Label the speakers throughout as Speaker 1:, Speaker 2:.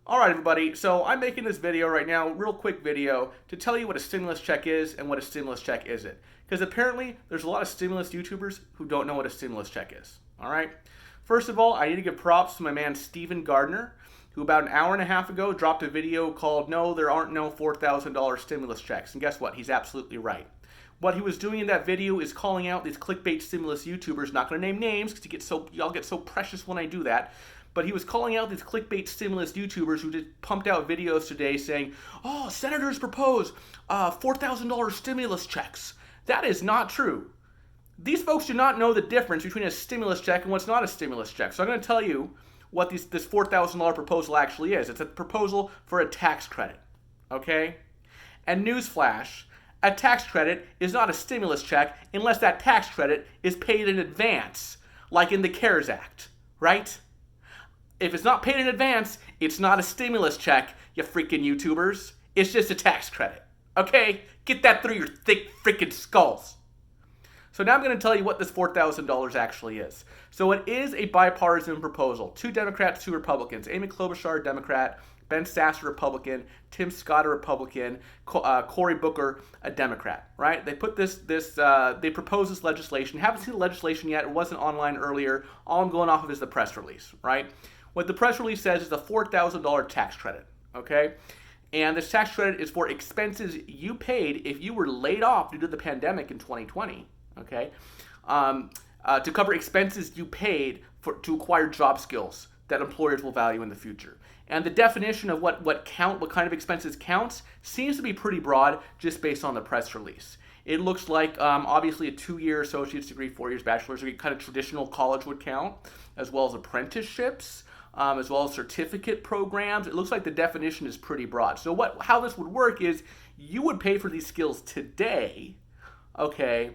Speaker 1: Alright everybody, so I'm making this video right now, real quick video, to tell you what a stimulus check is and what a stimulus check isn't. Because apparently there's a lot of stimulus YouTubers who don't know what a stimulus check is. Alright? First of all, I need to give props to my man Steven Gardner, who about an hour and a half ago dropped a video called "No, there aren't no $4,000 stimulus checks." And guess what? He's absolutely right. What he was doing in that video is calling out these clickbait stimulus YouTubers, not going to name names because y'all get so precious when I do that. But he was calling out these clickbait stimulus YouTubers who just pumped out videos today saying, "Oh, senators propose $4,000 stimulus checks." That is not true. These folks do not know the difference between a stimulus check and what's not a stimulus check. So I'm going to tell you what this $4,000 proposal actually is. It's a proposal for a tax credit, okay? And newsflash, a tax credit is not a stimulus check unless that tax credit is paid in advance, like in the CARES Act, right? If it's not paid in advance, it's not a stimulus check, you freaking YouTubers. It's just a tax credit, okay? Get that through your thick freaking skulls. So now I'm going to tell you what this $4,000 actually is. So it is a bipartisan proposal. 2 Democrats, 2 Republicans. Amy Klobuchar, a Democrat. Ben Sasse, a Republican. Tim Scott, a Republican. Cory Booker, a Democrat. Right? They put they proposed this legislation. Haven't seen the legislation yet. It wasn't online earlier. All I'm going off of is the press release. Right? What the press release says is a $4,000 tax credit. Okay? And this tax credit is for expenses you paid if you were laid off due to the pandemic in 2020. Okay, to cover expenses you paid to acquire job skills that employers will value in the future. And the definition of what kind of expenses counts seems to be pretty broad just based on the press release. It looks like obviously a 2-year associate's degree, 4 years bachelor's degree, kind of traditional college would count, as well as apprenticeships, as well as certificate programs. It looks like the definition is pretty broad. So how this would work is you would pay for these skills today, okay,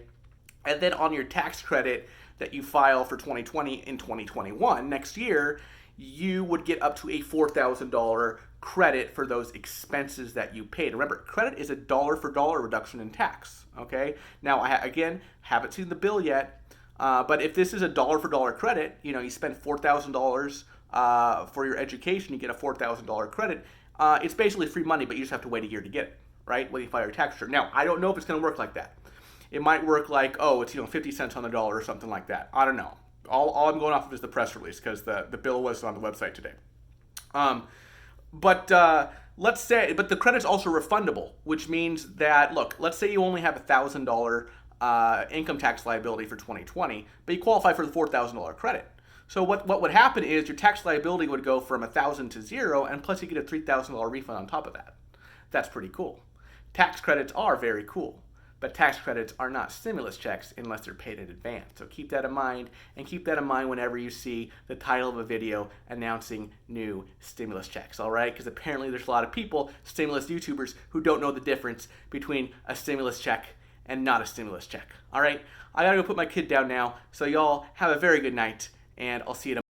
Speaker 1: and then on your tax credit that you file for 2020 in 2021, next year, you would get up to a $4,000 credit for those expenses that you paid. Remember, credit is a dollar for dollar reduction in tax, okay? Now, again, haven't seen the bill yet, but if this is a dollar for dollar credit, you spend $4,000 for your education, you get a $4,000 credit. It's basically free money, but you just have to wait a year to get it, right, when you file your tax return. Now, I don't know if it's going to work like that. It might work like, oh, it's 50 cents on the dollar or something like that. I don't know. All I'm going off of is the press release because the bill was on the website today. But the credit's also refundable, which means that, look, let's say you only have a $1,000 income tax liability for 2020, but you qualify for the $4,000 credit. So what would happen is your tax liability would go from $1,000 to 0, and plus you get a $3,000 refund on top of that. That's pretty cool. Tax credits are very cool. But tax credits are not stimulus checks unless they're paid in advance. So keep that in mind, and keep that in mind whenever you see the title of a video announcing new stimulus checks, all right? Because apparently there's a lot of people, stimulus YouTubers, who don't know the difference between a stimulus check and not a stimulus check, all right? I gotta go put my kid down now, so y'all have a very good night, and I'll see you tomorrow.